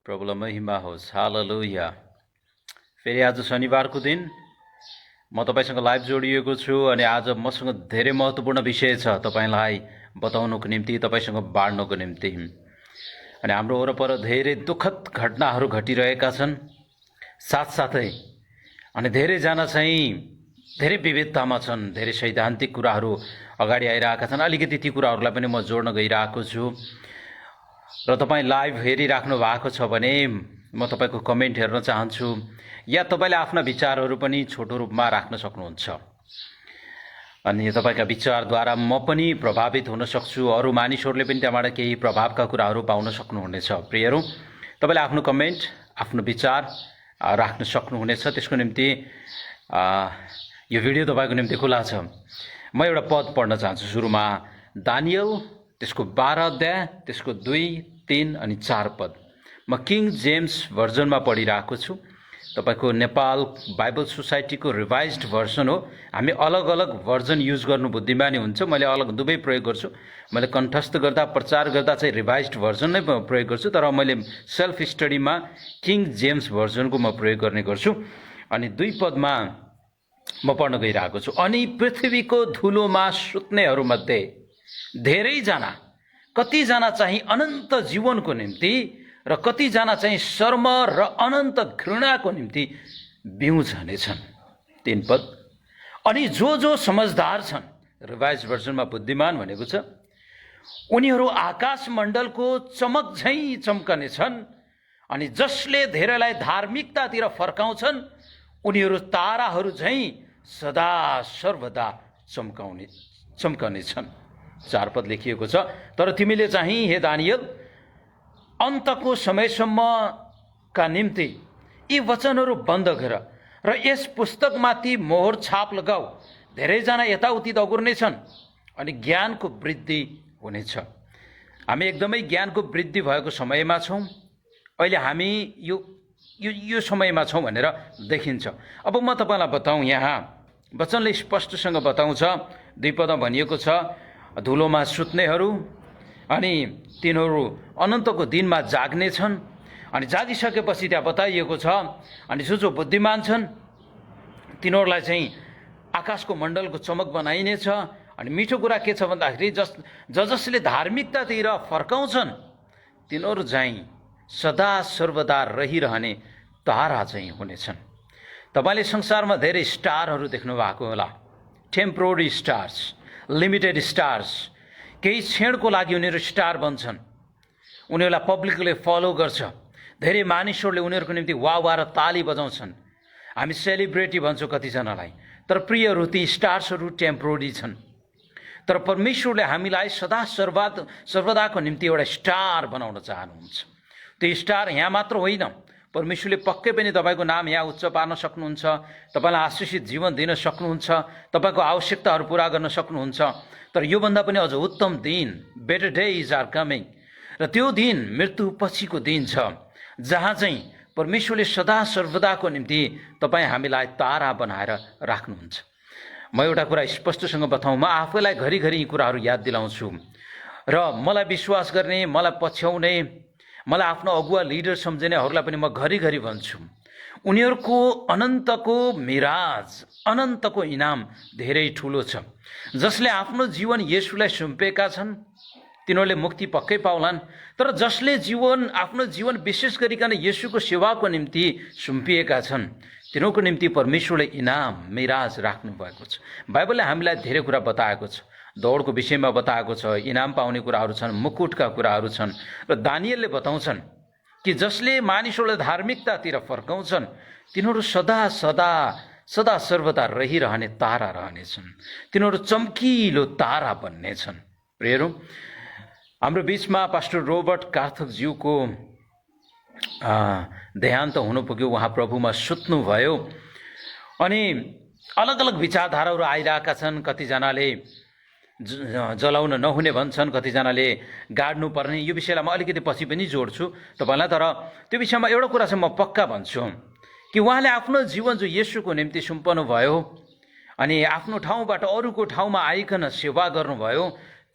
प्रभुलाई महिमा होस्। हालेलुया। फेरि आज शनिबारको दिन म तपाईसँग लाइभ जोडिएको छु अनि आज मसँग धेरै महत्त्वपूर्ण विषय छ तपाईलाई बताउनको निम्ति, तपाईसँग बाँड्नको निम्ति। अनि हाम्रो वरपर धेरै दुःखद घटनाहरू घटिरहेका छन्, साथसाथै अनि धेरैजना चाहिँ धेरै विविधतामा छन्, धेरै सैद्धान्तिक कुराहरू अगाडि आइरहेका छन्। अलिकति ती कुराहरूलाई पनि म जोड्न गइरहेको छु र तपाईँ लाइभ हेरिराख्नु भएको छ भने म तपाईँको कमेन्ट हेर्न चाहन्छु, या तपाईँले आफ्ना विचारहरू पनि छोटो रूपमा राख्न सक्नुहुन्छ। अनि तपाईँका विचारद्वारा म पनि प्रभावित हुन सक्छु, अरू मानिसहरूले पनि त्यहाँबाट केही प्रभावका कुराहरू पाउन सक्नुहुनेछ। प्रियहरू, तपाईँले आफ्नो कमेन्ट, आफ्नो विचार राख्न सक्नुहुनेछ। त्यसको निम्ति यो भिडियो तपाईँको निम्ति खुला छ। म एउटा पद पढ्न चाहन्छु सुरुमा, दानियल त्यसको 12 अध्याय, त्यसको 2, 3 अनि 4 पद। म किङ जेम्स भर्जनमा पढिरहेको छु। तपाईको नेपाल बाइबल सोसाइटीको रिभाइज्ड भर्जन हो। हामी अलग अलग भर्जन युज गर्नु बुद्धिमानी हुन्छ। मैले अलग दुवै प्रयोग गर्छु। मैले कण्ठस्थ गर्दा, प्रचार गर्दा चाहिँ रिभाइज्ड भर्जन नै प्रयोग गर्छु, तर मैले सेल्फ स्टडीमा किङ जेम्स भर्जनको म प्रयोग गर्ने गर्छु। अनि 2 पदमा म पढ्न गइरहेको छु। अनि पृथ्वीको धुलोमा सुत्नेहरूमध्ये धेरैजना, कतिजना चाहिँ अनन्त जीवनको निम्ति र कतिजना चाहिँ शर्म र अनन्त घृणाको निम्ति बिउ झर्नेछन्। 3 पद। अनि जो समझदार छन्, रिभाइज भर्जनमा बुद्धिमान भनेको छ, उनीहरू आकाश मण्डलको चमक झैँ चम्कनेछन्। अनि जसले धेरैलाई धार्मिकतातिर फर्काउँछन्, उनीहरू ताराहरू झैँ सदा सर्वदा चम्कनेछन्। 4 पद लेखिएको छ, तर तिमीले चाहिँ हे दानियल अन्तको समयसम्मका निम्ति यी वचनहरू बन्द गर र यस पुस्तकमाथि मोहर छाप लगाऊ। धेरैजना यताउति दगुर्नेछन् अनि ज्ञानको वृद्धि हुनेछ। हामी एकदमै ज्ञानको वृद्धि भएको समयमा छौँ। अहिले हामी यो समयमा छौँ भनेर देखिन्छ। अब म तपाईँलाई बताउँ, यहाँ वचनले स्पष्टसँग बताउँछ। 2 पदमा भनिएको छ, धुलोमा सुत्नेहरू अनि तिनीहरू अनन्तको दिनमा जाग्नेछन्। अनि जागिसकेपछि त्यहाँ बताइएको छ, अनि जो बुद्धिमान छन् तिनीहरूलाई चाहिँ आकाशको मण्डलको चमक बनाइनेछ। अनि मिठो कुरा के छ भन्दाखेरि जसले धार्मिकतातिर फर्काउँछन् तिनीहरू चाहिँ सदा सर्वदा रहिरहने तारा चाहिँ हुनेछन्। तपाईँले संसारमा धेरै स्टारहरू देख्नु भएको होला, टेम्पोररी स्टार्स, लिमिटेड स्टार्स। केही क्षणको लागि उनीहरू स्टार बन्छन्, उनीहरूलाई पब्लिकले फलो गर्छ, धेरै मानिसहरूले उनीहरूको निम्ति वाह र ताली बजाउँछन्। हामी सेलिब्रेटी भन्छौँ कतिजनालाई, तर प्रियहरू ती स्टार्सहरू टेम्पोररी छन्। तर परमेश्वरले हामीलाई सदा सर्वदाको निम्ति एउटा स्टार बनाउन चाहनुहुन्छ। त्यो स्टार यहाँ मात्र होइन, परमेश्वरले पक्कै पनि तपाईँको नाम यहाँ उच्च पार्न सक्नुहुन्छ, तपाईँलाई आशिषित जीवन दिन सक्नुहुन्छ, तपाईँको आवश्यकताहरू पुरा गर्न सक्नुहुन्छ। तर योभन्दा पनि अझ उत्तम दिन, बेटर डेज आर कमिङ, र त्यो दिन मृत्यु पछिको दिन छ, जहाँ चाहिँ परमेश्वरले सदा सर्वदाको निम्ति तपाईँ हामीलाई तारा बनाएर राख्नुहुन्छ। म एउटा कुरा स्पष्टसँग बताउँ, म आफैलाई घरिघरि यी कुराहरू याद दिलाउँछु र मलाई विश्वास गर्ने, मलाई पछ्याउने, मलाई आफ्नो अगुवा लिडर सम्झिनेहरूलाई पनि म घरिघरि भन्छु, उनीहरूको अनन्तको मिराज, अनन्तको इनाम धेरै ठुलो छ। जसले आफ्नो जीवन येशूलाई सुम्पेका छन् तिनीहरूले मुक्ति पक्कै पाउलान्, तर जसले आफ्नो जीवन विशेष गरिकन येशूको सेवाको निम्ति सुम्पिएका छन् तिनीहरूको निम्ति परमेश्वरले इनाम, मिराज राख्नु भएको छ। बाइबलले हामीलाई धेरै कुरा बताएको छ, दौडको विषयमा बताएको छ, इनाम पाउने कुराहरू छन्, मुकुटका कुराहरू छन्। र दानियलले बताउँछन् कि जसले मानिसहरूलाई धार्मिकतातिर फर्काउँछन् तिनीहरू सदा सर्वदा रहिरहने तारा रहनेछन्, तिनीहरू चम्किलो तारा बन्नेछन्। प्रियहरू, हाम्रो बिचमा पास्टर रोबर्ट कार्थकज्यूको देहान्त हुनु पुग्यो। उहाँ प्रभुमा सुत्नुभयो। अनि अलग अलग विचारधाराहरू आइरहेका छन्। कतिजनाले जलाउन नहुने भन्छन्, कतिजनाले गाड्नु पर्ने। यो विषयलाई म अलिकति पछि पनि जोड्छु तपाईँलाई, तर त्यो विषयमा एउटा कुरा चाहिँ म पक्का भन्छु कि उहाँले आफ्नो जीवन जो येशूको निम्ति सुम्पनु भयो अनि आफ्नो ठाउँबाट अरूको ठाउँमा आइकन सेवा गर्नुभयो,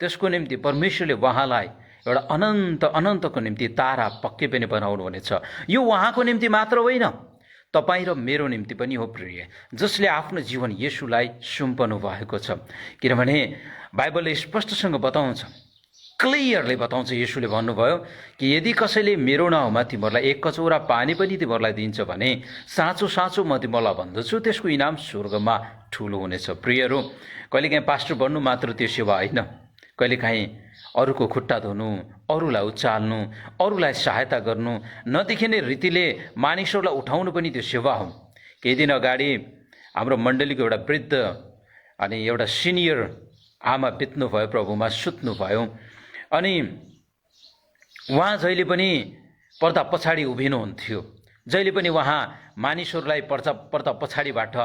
त्यसको निम्ति परमेश्वरले उहाँलाई एउटा अनन्त अनन्तको निम्ति तारा पक्कै पनि बनाउनुहुनेछ। यो उहाँको निम्ति मात्र होइन, तपाईँ र मेरो निम्ति पनि हो प्रिय, जसले आफ्नो जीवन येशूलाई सुम्पनु भएको छ। किनभने बाइबलले स्पष्टसँग बताउँछ, क्लियरली बताउँछ, येशूले भन्नुभयो कि यदि कसैले मेरो नाउँमा तिमीहरूलाई एक कचौरा पानी पनि तिमीहरूलाई दिन्छ भने साँचो साँचो म तिमीहरूलाई भन्दछु त्यसको इनाम स्वर्गमा ठुलो हुनेछ। प्रियहरू, कहिलेकाहीँ पास्टर बन्नु मात्र त्यो सेवा होइन, कहिलेकाहीँ अरूको खुट्टा धुनु, अरूलाई उचाल्नु, अरूलाई सहायता गर्नु, नदेखिने रीतिले मानिसहरूलाई उठाउनु पनि त्यो सेवा हो। केही दिन अगाडि हाम्रो मण्डलीको एउटा वृद्ध अनि एउटा सिनियर आमा बित्नुभयो, प्रभुमा सुत्नुभयो। अनि उहाँ जहिले पनि पर्दा पछाडि उभिनुहुन्थ्यो, जहिले पनि उहाँ मानिसहरूलाई पर्दा पछाडिबाट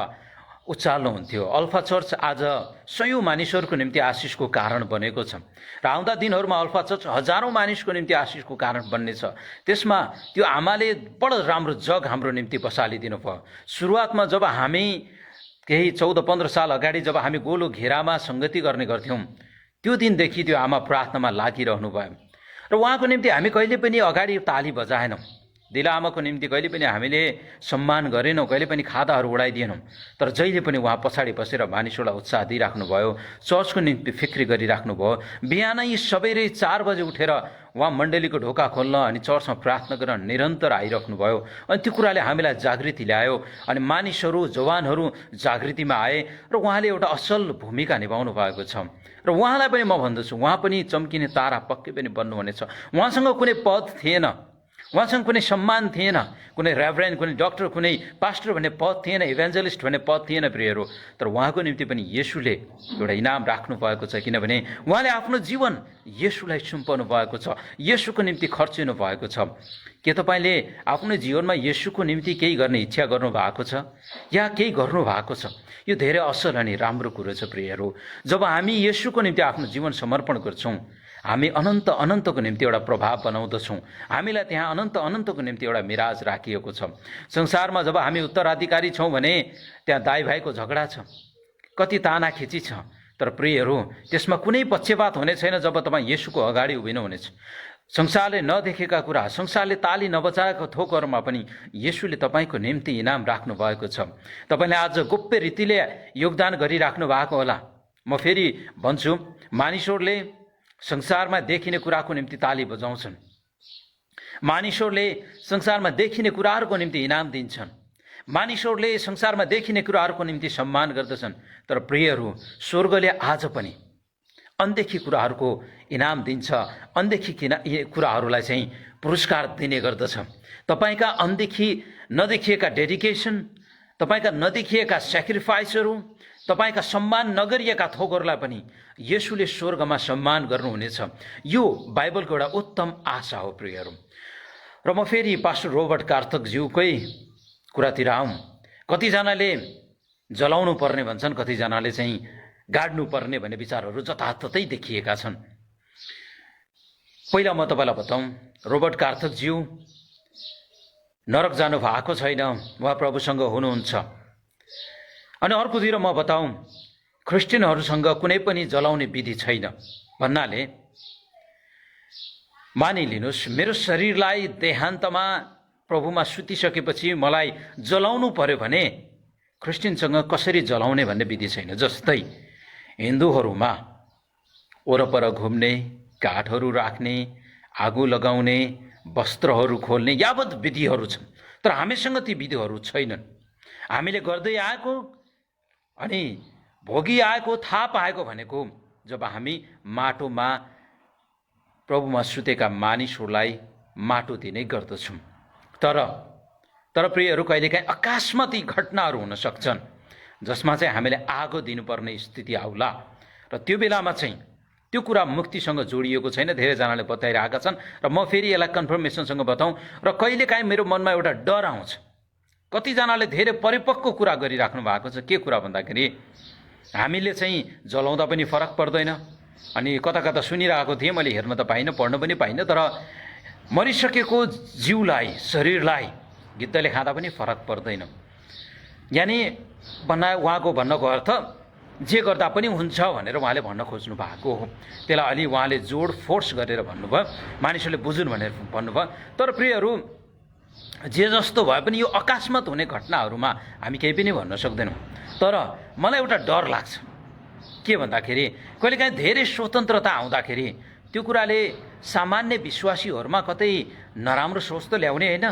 उचाल्नुहुन्थ्यो। अल्फा चर्च आज सयौँ मानिसहरूको निम्ति आशिषको कारण बनेको छ र आउँदा दिनहरूमा अल्फा चर्च हजारौँ मानिसको निम्ति आशिषको कारण बन्नेछ। त्यसमा त्यो आमाले बडो राम्रो जग हाम्रो निम्ति बसालिदिनु भयो। सुरुवातमा जब हामी केही 14-15 साल अगाडि जब हामी गोलो घेरामा सङ्गति गर्ने गर्थ्यौँ, त्यो दिनदेखि त्यो आमा प्रार्थनामा लागिरहनु भयो र उहाँको निम्ति हामी कहिले पनि अगाडि ताली बजाएनौँ। दिला आमाको निम्ति कहिले पनि हामीले सम्मान गरेनौँ, कहिले पनि खादाहरू उडाइदिएनौँ। तर जहिले पनि उहाँ पछाडि बसेर मानिसहरूलाई उत्साह दिइराख्नु भयो, चर्चको निम्ति फिक्री गरिराख्नु भयो। बिहानै सबेरै 4 बजे उठेर उहाँ मण्डलीको ढोका खोल्न अनि चर्चमा प्रार्थना गर्न निरन्तर आइराख्नु भयो। अनि त्यो कुराले हामीलाई जागृति ल्यायो अनि मानिसहरू, जवानहरू जागृतिमा आए र उहाँले एउटा असल भूमिका निभाउनु भएको छ। र उहाँलाई पनि म भन्दछु, उहाँ पनि चम्किने तारा पक्कै पनि बन्नुहुनेछ। उहाँसँग कुनै पद थिएन, उहाँसँग कुनै सम्मान थिएन, कुनै रेभरेन्ड, कुनै डक्टर, कुनै पास्टर भन्ने पद थिएन, इभेन्जलिस्ट भन्ने पद थिएन प्रियहरू। तर उहाँको निम्ति पनि येशूले एउटा इनाम राख्नु भएको छ, किनभने उहाँले आफ्नो जीवन येशूलाई सुम्पाउनु भएको छ, येशूको निम्ति खर्चिनु भएको छ। के तपाईँले आफ्नो जीवनमा येशूको निम्ति केही गर्ने इच्छा गर्नु भएको छ या केही गर्नु भएको छ? यो धेरै असल अनि राम्रो कुरो छ प्रियहरू। जब हामी येशूको निम्ति आफ्नो जीवन समर्पण गर्छौँ, हामी अनन्त अनन्तको निम्ति एउटा प्रभाव बनाउँदछौँ। हामीलाई त्यहाँ अनन्त अनन्तको निम्ति एउटा मिराज राखिएको छ। संसारमा जब हामी उत्तराधिकारी छौँ भने त्यहाँ दाइ भाइको झगडा छ, कति ताना खिची छ। तर प्रियहरू, त्यसमा कुनै पक्षपात हुने छैन जब तपाईँ येशूको अगाडि उभिनुहुनेछ। संसारले नदेखेका कुरा, संसारले ताली नबजाएको थोकहरूमा पनि येशूले तपाईँको निम्ति इनाम राख्नु भएको छ। तपाईँले आज गोप्य रीतिले योगदान गरिराख्नु भएको होला। म फेरि भन्छु, मानिसहरूले संसारमा देखिने कुराको निम्ति ताली बजाउँछन्, मानिसहरूले संसारमा देखिने कुराहरूको निम्ति इनाम दिन्छन्, मानिसहरूले संसारमा देखिने कुराहरूको निम्ति सम्मान गर्दछन्। तर प्रियहरू, स्वर्गले आज पनि अनदेखी कुराहरूको इनाम दिन्छ, अनदेखी कुराहरूलाई चाहिँ पुरस्कार दिने गर्दछ। तपाईँका अनदेखी नदेखिएका डेडिकेसन, तपाईँका नदेखिएका सेक्रिफाइसहरू, तपाईँका सम्मान नगरिएका थोकहरूलाई पनि येशूले स्वर्गमा सम्मान गर्नुहुनेछ। यो बाइबलको एउटा उत्तम आशा हो प्रियहरू। र म फेरि पास्टर रोबर्ट कार्थकज्यूकै कुरातिर आउँ। कतिजनाले जलाउनु पर्ने भन्छन्, कतिजनाले चाहिँ गाड्नु पर्ने भन्ने विचारहरू जताततै देखिएका छन्। पहिला म तपाईँलाई बताउँ, रोबर्ट कार्थकज्यू नरक जानु भएको छैन, उहाँ प्रभुसँग हुनुहुन्छ। अनि अर्कोतिर म बताउँ, क्रिस्चियनहरूसँग कुनै पनि जलाउने विधि छैन भन्नाले मानिलिनुहोस्, मेरो शरीरलाई देहान्तमा प्रभुमा सुतिसकेपछि मलाई जलाउनु पर्यो भने क्रिस्चियनसँग कसरी जलाउने भन्ने विधि छैन। जस्तै हिन्दूहरूमा वरपर घुम्ने, काठहरू राख्ने, आगो लगाउने, वस्त्रहरू खोल्ने यावत विधिहरू छन्। तर हामीसँग ती विधिहरू छैनन्। हामीले गर्दै आएको अनि भोगी आएको, थाहा पाएको भनेको जब हामी माटोमा प्रभुमा सुतेका मानिसहरूलाई माटो दिने गर्दछौँ। तर प्रियहरू, कहिलेकाहीँ अकस्मात यी घटनाहरू हुन सक्छन् जसमा चाहिँ हामीले आगो दिनुपर्ने स्थिति आउला र त्यो बेलामा चाहिँ त्यो कुरा मुक्तिसँग जोडिएको छैन। धेरैजनाले बताइरहेका छन् र म फेरि यसलाई कन्फर्मेसनसँग बताउँ। र कहिलेकाहीँ मेरो मनमा एउटा डर आउँछ। कतिजनाले धेरै परिपक्व कुरा गरिराख्नु भएको छ। के कुरा भन्दाखेरि हामीले चाहिँ जलाउँदा पनि फरक पर्दैन। अनि कता कता सुनिरहेको थिएँ, मैले हेर्न त पाइनँ, पढ्न पनि पाइनँ, तर मरिसकेको जिउलाई, शरीरलाई गिद्धले खाँदा पनि फरक पर्दैन। यानि उहाँको भन्नको अर्थ जे गर्दा पनि हुन्छ भनेर उहाँले भन्न खोज्नु भएको हो। त्यसलाई अलि उहाँले जोड फोर्स गरेर भन्नुभयो, मानिसहरूले बुझुन् भनेर भन्नुभयो। तर प्रियहरू, जे जस्तो भए पनि यो अकस्मात हुने घटनाहरूमा हामी केही पनि भन्न सक्दैनौँ। तर मलाई एउटा डर लाग्छ, के भन्दाखेरि कहिलेकाहीँ धेरै स्वतन्त्रता आउँदाखेरि त्यो कुराले सामान्य विश्वासीहरूमा कतै नराम्रो सोच त ल्याउने होइन,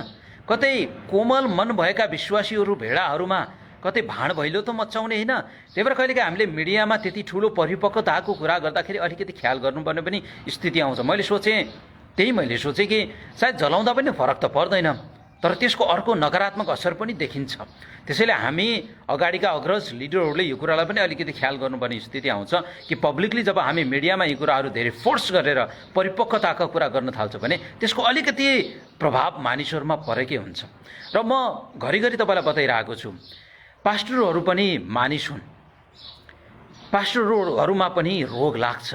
कतै कोमल मन भएका विश्वासीहरू भेडाहरूमा कतै भाँड भैलो त मचाउने होइन। त्यही भएर कहिलेकाहीँ हामीले मिडियामा त्यति ठुलो परिपक्वताको कुरा गर्दाखेरि अलिकति ख्याल गर्नुपर्ने पनि स्थिति आउँछ। मैले सोचेँ कि सायद जलाउँदा पनि फरक त पर्दैन, तर त्यसको अर्को नकारात्मक असर पनि देखिन्छ। त्यसैले हामी अगाडिका अग्रज लिडरहरूले यो कुरालाई पनि अलिकति ख्याल गर्नुपर्ने स्थिति आउँछ कि पब्लिकली जब हामी मिडियामा यी कुराहरू धेरै फोर्स गरेर परिपक्वताका कुरा गर्न थाल्छ भने त्यसको अलिकति प्रभाव मानिसहरूमा परेकै हुन्छ। र म घरिघरि तपाईँलाई बताइरहेको छु, पास्टरहरू पनि मानिस हुन्, पास्टरहरूमा पनि रोग लाग्छ।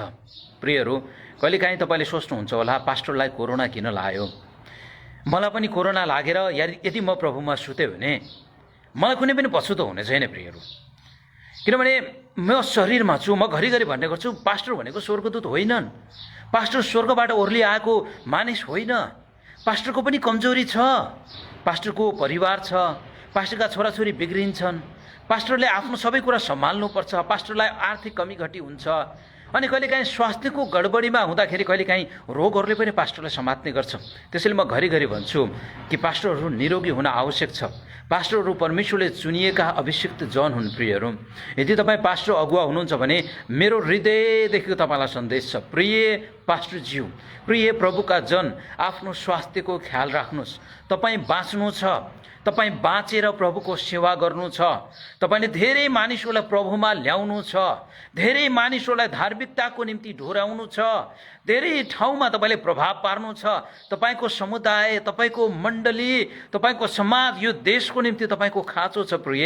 प्रियहरू, कहिलेकाहीँ तपाईँले सोच्नुहुन्छ होला पास्टरलाई कोरोना किन लाग्यो, मलाई पनि कोरोना लागेर यदि म प्रभुमा सुतेँ भने मलाई कुनै पनि पछुतो हुने छैन। प्रियहरू, किनभने म शरीरमा छु। म घरिघरि भन्ने गर्छु, पास्टर भनेको स्वर्गदूत होइनन्, पास्टर स्वर्गबाट ओर्ली आएको मानिस होइन। पास्टरको पनि कमजोरी छ, पास्टरको परिवार छ, पास्टरका छोराछोरी बिग्रिन्छन्, पास्टरले आफ्नो सबै कुरा सम्हाल्नुपर्छ, पास्टरलाई आर्थिक कमी घटी हुन्छ, अनि कहिलेकाहीँ स्वास्थ्यको गडबडीमा हुँदाखेरि कहिलेकाहीँ रोगहरूले पनि पास्टरलाई समात्ने गर्छ। त्यसैले म घरिघरि भन्छु कि पास्टरहरू निरोगी हुन आवश्यक छ। पास्टरहरू परमेश्वरले चुनिएका अभिषिक्त जन हुन्। प्रियहरू, यदि तपाईँ पास्टर अगुवा हुनुहुन्छ भने मेरो हृदयदेखि तपाईँलाई सन्देश छ, प्रिय पास्टरज्यू, प्रिय प्रभुका जन, आफ्नो स्वास्थ्यको ख्याल राख्नुहोस्। तपाईँ बाँच्नु छ, तपाईँ बाँचेर प्रभुको सेवा गर्नु छ, तपाईँले धेरै मानिसहरूलाई प्रभुमा ल्याउनु छ, धेरै मानिसहरूलाई धार्मिकताको निम्ति ढोराउनु छ, धेरै ठाउँमा तपाईँले प्रभाव पार्नु छ। तपाईँको समुदाय, तपाईँको मण्डली, तपाईँको समाज, यो देशको निम्ति तपाईँको खाँचो छ। प्रिय,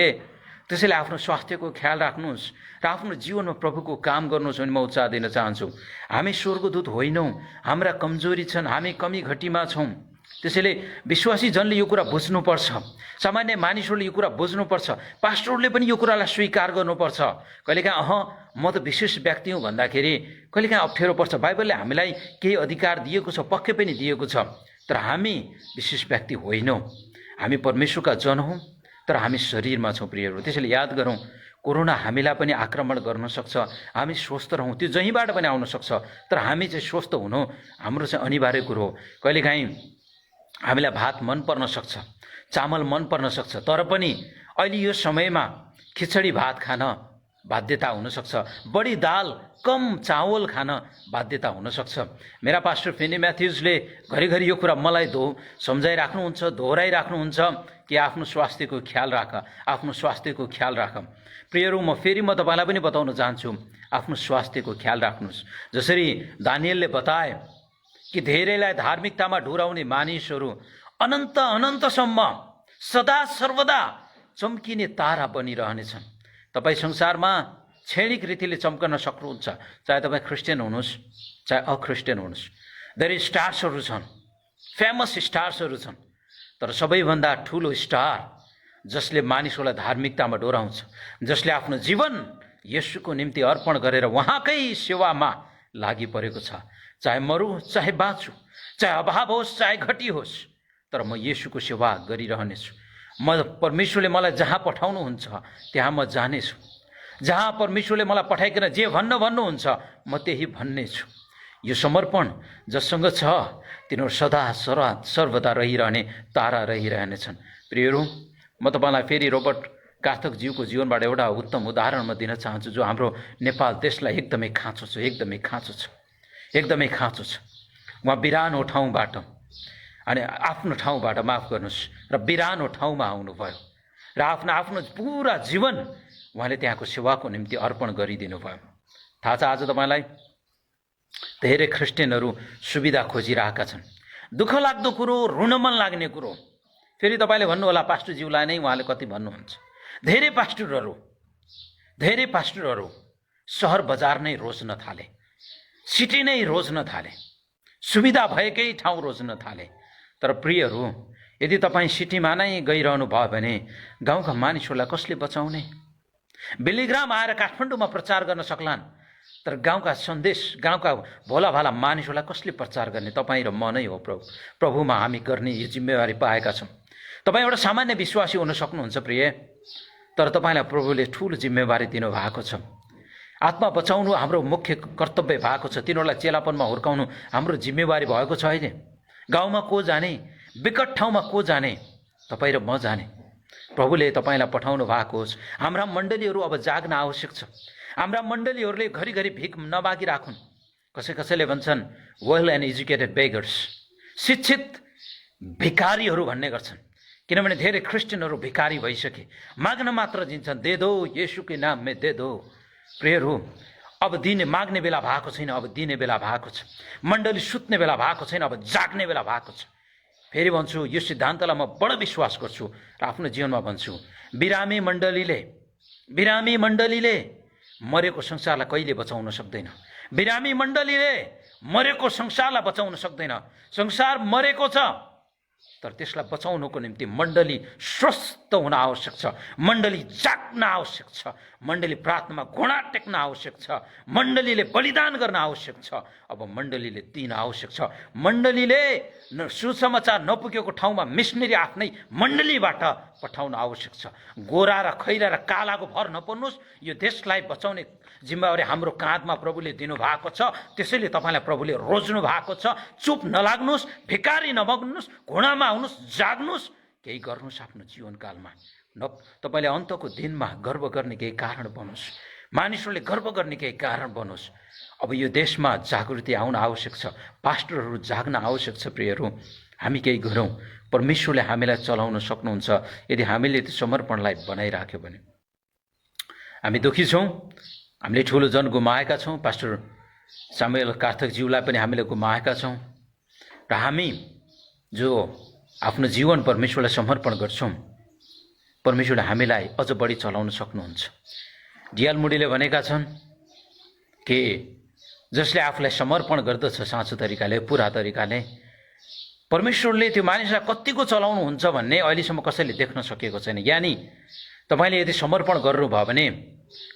त्यसैले आफ्नो स्वास्थ्यको ख्याल राख्नुहोस् र आफ्नो जीवनमा प्रभुको काम गर्नुहोस् भने म उत्साह दिन चाहन्छु। हामी स्वर्गदूत होइनौँ, हाम्रा कमजोरी छन्, हामी कमी घटीमा छौँ। त्यसैले विश्वासी जनले यो कुरा बुझ्नुपर्छ, सामान्य मानिसहरूले यो कुरा बुझ्नुपर्छ, पास्टरहरूले पनि यो कुरालाई स्वीकार गर्नुपर्छ। कहिलेकाहीँ म त विशेष व्यक्ति हुँ भन्दाखेरि कहिलेकाहीँ अप्ठ्यारो पर्छ। बाइबलले हामीलाई केही अधिकार दिएको छ, पक्कै पनि दिएको छ, तर हामी विशेष व्यक्ति होइनौँ, हामी परमेश्वरका जन हौँ, तर हामी शरीरमा छौँ। प्रियहरू, त्यसैले याद गरौँ, कोरोना हामीलाई पनि आक्रमण गर्न सक्छ, हामी स्वस्थ रहौँ, त्यो जहीँबाट पनि आउन सक्छ, तर हामी चाहिँ स्वस्थ हुनु हाम्रो चाहिँ अनिवार्य कुरो हो। कहिलेकाहीँ हामीलाई भात मन पर्न सक्छ, चामल मन पर्न सक्छ, तर पनि अहिले यो समयमा खिचडी भात खान बाध्यता हुनसक्छ, बढी दाल कम चावल खान बाध्यता हुनसक्छ। मेरा पास्टर फेनी म्याथ्युजले घरिघरि यो कुरा मलाई सम्झाइराख्नुहुन्छ, दोहोऱ्याइराख्नुहुन्छ कि आफ्नो स्वास्थ्यको ख्याल राख, आफ्नो स्वास्थ्यको ख्याल राख। प्रियहरू, म तपाईँलाई पनि बताउन चाहन्छु, आफ्नो स्वास्थ्यको ख्याल राख्नुहोस्। जसरी दानियलले बताए कि धेरैलाई धार्मिकतामा ढुराउने मानिसहरू अनन्तसम्म सदा सर्वदा चम्किने तारा बनिरहनेछन्। तपाईँ संसारमा क्षणिक रीतिले चम्कन सक्नुहुन्छ, चाहे तपाईँ क्रिस्चियन हुनुहोस् चाहे अक्रिस्चियन हुनुहोस्। धेरै स्टार्सहरू छन्, फेमस स्टार्सहरू छन्, तर सबैभन्दा ठुलो स्टार जसले मानिसहरूलाई धार्मिकतामा डोराउँछ, जसले आफ्नो जीवन येशूको निम्ति अर्पण गरेर उहाँकै सेवामा लागि परेको छ, चाहे मरु चाहे बाँचु, चाहे अभाव होस् चाहे घटी होस्, तर म येशूको सेवा गरिरहनेछु। म परमेश्वरले मलाई जहाँ पठाउनुहुन्छ त्यहाँ म जानेछु, जहाँ परमेश्वरले मलाई पठाइकन जे भन्नुहुन्छ म त्यही भन्नेछु। यो समर्पण जससँग छ तिनीहरू सदा सर्वदा रहिरहने तारा रहिरहनेछन्। प्रियहरू, म तपाईँलाई फेरि रोबर्ट कार्थकज्यूको जीवनबाट एउटा उत्तम उदाहरण म दिन चाहन्छु, जो हाम्रो नेपाल देशलाई एकदमै खाँचो छ, एकदमै खाँचो छ, एकदमै खाँचो छ। उहाँ बिरानो ठाउँबाट, अनि आफ्नो ठाउँबाट, माफ गर्नुहोस्, र बिरानो ठाउँमा आउनुभयो र आफ्नो पुरा जीवन उहाँले त्यहाँको सेवाको निम्ति अर्पण गरिदिनु भयो। थाहा छ, आज तपाईँलाई धेरै क्रिस्चियनहरू सुविधा खोजिरहेका छन्। दुःख लाग्दो कुरो, रुन मन लाग्ने कुरो, फेरि तपाईँले भन्नु होला पास्टरज्यूलाई नै उहाँले कति भन्नुहुन्छ। धेरै पास्टरहरू सहर बजार नै रोज्न थाले, सिटी नै रोज्न थाले, सुविधा भएकै ठाउँ रोज्न थाले। तर प्रियहरू, यदि तपाईँ सिटीमा नै गइरहनु भयो भने गाउँका मानिसहरूलाई कसले बचाउने? बिलिग्राम आएर काठमाडौँमा प्रचार गर्न सक्लान्, तर गाउँका सन्देश, गाउँका भोलाभाला मानिसहरूलाई कसले प्रचार गर्ने? तपाईँ र म नै हो। प्रभुमा हामी गर्ने यो जिम्मेवारी पाएका छौँ। तपाईँ एउटा सामान्य विश्वासी हुन सक्नुहुन्छ प्रिय, तर तपाईँलाई प्रभुले ठुलो जिम्मेवारी दिनुभएको छ। आत्मा बचाउनु हाम्रो मुख्य कर्तव्य भएको छ। तिनीहरूलाई चेलापनमा हुर्काउनु हाम्रो जिम्मेवारी भएको छ। अहिले गाउँमा को जाने, विकट ठाउँमा को जाने? तपाईँ र म जाने। प्रभुले तपाईँलाई पठाउनु भएको होस्। हाम्रा मण्डलीहरू अब जाग्न आवश्यक छ। हाम्रा मण्डलीहरूले घरिघरि भिख नमागिराखुन्। कसैले भन्छन् वेल एन्ड एजुकेटेड बेगर्स, शिक्षित भिखारीहरू भन्ने गर्छन्, किनभने धेरै क्रिस्चियनहरू भिखारी भइसके, माग्न मात्र दिन्छन्। दे दो येशूकै नाम में दे दो। प्रेयरहरू अब दिने, माग्ने बेला भएको छैन, अब दिने बेला भएको छ। मण्डली सुत्ने बेला भएको छैन, अब जाग्ने बेला भएको छ। फेरि भन्छु, यो सिद्धान्तलाई म बडो विश्वास गर्छु र आफ्नो जीवनमा भन्छु, बिरामी मण्डलीले मरेको संसारलाई कहिले बचाउन सक्दैन। बिरामी मण्डलीले मरेको संसारलाई बचाउन सक्दैन। संसार मरेको छ, तर त्यसलाई बचाउनको निम्ति मण्डली स्वस्थ हुन आवश्यक छ। मण्डली जाग्न आवश्यक छ। मण्डली प्रार्थनामा घुँडा टेक्न आवश्यक छ। मण्डलीले बलिदान गर्न आवश्यक छ। अब मण्डलीले दिन आवश्यक छ। मण्डलीले सुसमाचार नपुगेको ठाउँमा मिसनरी आफ्नै मण्डलीबाट पठाउन आवश्यक छ। गोरा र खैरा र कालाको भर नपर्नुहोस्। यो देशलाई बचाउने जिम्मेवारी हाम्रो काँधमा प्रभुले दिनुभएको छ। त्यसैले तपाईँलाई प्रभुले रोज्नु भएको छ। चुप नलाग्नुहोस्, भिखारी नबग्नुहोस्, घुँडामा आउनुहोस्, जाग्नुहोस्, केही गर्नुहोस् आफ्नो जीवनकालमा। तपाईँले अन्तको दिनमा गर्व गर्ने केही कारण बनोस्, मानिसहरूले गर्व गर्ने केही कारण बनोस्। अब यो देशमा जागृति आउन आवश्यक छ। पास्टरहरू जाग्न आवश्यक छ। प्रियहरू, हामी केही गरौँ। परमेश्वरले हामीलाई चलाउन सक्नुहुन्छ यदि हामीले त्यो समर्पणलाई बनाइराख्यो भने। हामी दुःखी छौँ, हामीले ठुलो जन गुमाएका छौँ। पास्टर सामुएल कार्थकज्यूलाई पनि हामीले गुमाएका छौँ र हामी जो आफ्नो जीवन परमेश्वरलाई समर्पण गर्छौँ, परमेश्वरले हामीलाई अझ बढी चलाउन सक्नुहुन्छ। डिएल मुडीले भनेका छन् कि जसले आफूलाई समर्पण गर्दछ साँचो तरिकाले, पुरा तरिकाले, परमेश्वरले त्यो मानिसलाई कतिको चलाउनुहुन्छ भन्ने अहिलेसम्म कसैले देख्न सकेको छैन। यानि तपाईँले यदि समर्पण गर्नुभयो भने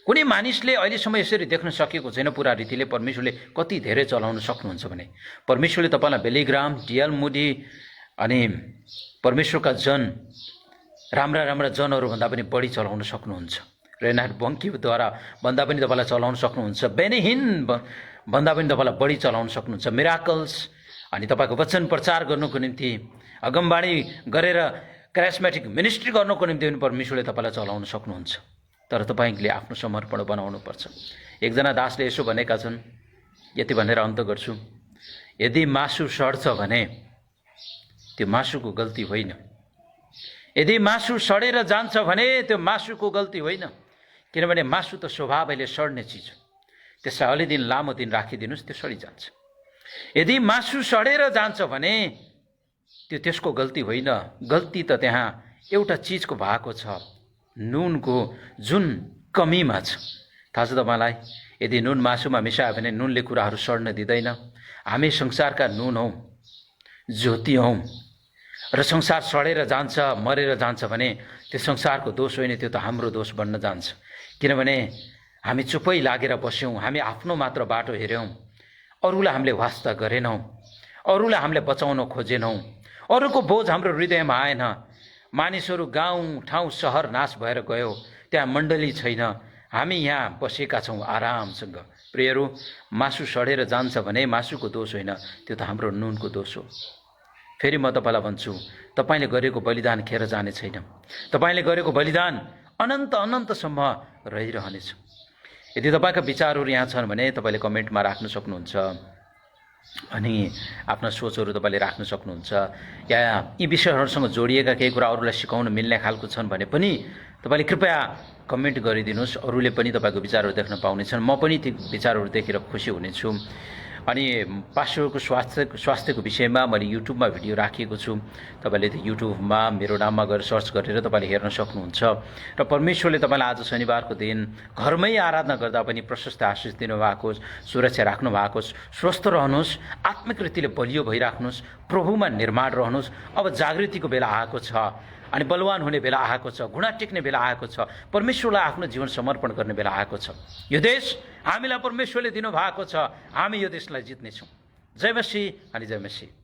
कुनै मानिसले अहिलेसम्म यसरी देख्न सकेको छैन पुरा रीतिले परमेश्वरले कति धेरै चलाउन सक्नुहुन्छ भने। परमेश्वरले तपाईँलाई बेलिग्राम, डिएल मुडी अनि परमेश्वरका जन, राम्रा जनहरूभन्दा पनि बढी चलाउन सक्नुहुन्छ। रेनाल्ड बङ्कीद्वारा भन्दा पनि तपाईँलाई चलाउन सक्नुहुन्छ। बेनिहिन भन्दा पनि तपाईँलाई बढी चलाउन सक्नुहुन्छ। मिराकल्स अनि तपाईँको वचन प्रचार गर्नुको निम्ति, अगमबाणी गरेर क्यारिस्मेटिक मिनिस्ट्री गर्नुको निम्ति पनि परमेश्वरले तपाईँलाई चलाउन सक्नुहुन्छ। तर तपाईँले आफ्नो समर्पण बनाउनुपर्छ। एकजना दासले यसो भनेका छन्, यति भनेर अन्त गर्छु, यदि मासु सड्छ भने त्यो मासुको गल्ती होइन। यदि मासु सडेर जान्छ भने त्यो मासुको गल्ती होइन, किनभने मासु त स्वभावले सड्ने चिज हो। त्यसलाई अलि दिन, लामो दिन राखिदिनुहोस्, त्यो सडिजान्छ। यदि मासु सडेर जान्छ भने त्यो त्यसको गल्ती होइन। गल्ती त त्यहाँ एउटा चिजको भएको छ, नुनको जुन कमीमा छ। थाहा छ तपाईँलाई, यदि नुन मासुमा मिसायो भने नुनले कुराहरू सड्न दिँदैन। हामी संसारका नुन हौँ, ज्योति हौँ, र संसार सडेर जान्छ, मरेर जान्छ भने त्यो संसारको दोष होइन, त्यो त हाम्रो दोष बन्न जान्छ। किनभने हामी चुपै लागेर बस्यौँ, हामी आफ्नो मात्र बाटो हेऱ्यौँ, अरूलाई हामीले वास्ता गरेनौँ, अरूलाई हामीले बचाउन खोजेनौँ, अरूको बोझ हाम्रो हृदयमा आएन। मानिसहरू गाउँ ठाउँ सहर नाश भएर गयो, त्यहाँ मण्डली छैन, हामी यहाँ बसेका छौँ आरामसँग। प्रियहरू, मासु सडेर जान्छ भने मासुको दोष होइन, त्यो त हाम्रो नुनको दोष हो। फेरि म तपाईँलाई भन्छु, तपाईँले गरेको बलिदान खेर जाने छैन। तपाईँले गरेको बलिदान अनन्तसम्म रहिरहनेछ। यदि तपाईँका विचारहरू यहाँ छन् भने तपाईँले कमेन्टमा राख्न सक्नुहुन्छ अनि आफ्ना सोचहरू तपाईँले राख्न सक्नुहुन्छ। या यी विषयहरूसँग जोडिएका केही कुरा अरूलाई सिकाउन मिल्ने खालको छन् भने पनि तपाईँले कृपया कमेन्ट गरिदिनुहोस्। अरूले पनि तपाईँको विचारहरू देख्न पाउनेछन्। म पनि ती विचारहरू देखेर खुसी हुनेछु। अनि पास्टरको स्वास्थ्यको विषयमा मैले युट्युबमा भिडियो राखिएको छु। तपाईँले त्यो युट्युबमा मेरो नाममा गएर सर्च गरेर तपाईँले हेर्न सक्नुहुन्छ। र परमेश्वरले तपाईँलाई आज शनिबारको दिन घरमै आराधना गर्दा पनि प्रशस्त आशिष दिनुभएको होस्, सुरक्षा राख्नु भएको होस्। स्वस्थ रहनुहोस्, आत्मिक रीतिले बलियो भइराख्नुहोस्, प्रभुमा निर्माण रहनुहोस्। अब जागृतिको बेला आएको छ। अनि बलवान हुने बेला आएको छ, घुँडा टेक्ने बेला आएको छ, परमेश्वरलाई आफ्नो जीवन समर्पण गर्ने बेला आएको छ। यो देश हामीलाई परमेश्वरले दिनुभएको छ, हामी यो देशलाई जित्नेछौँ। जय मसीह अनि जय मसीह।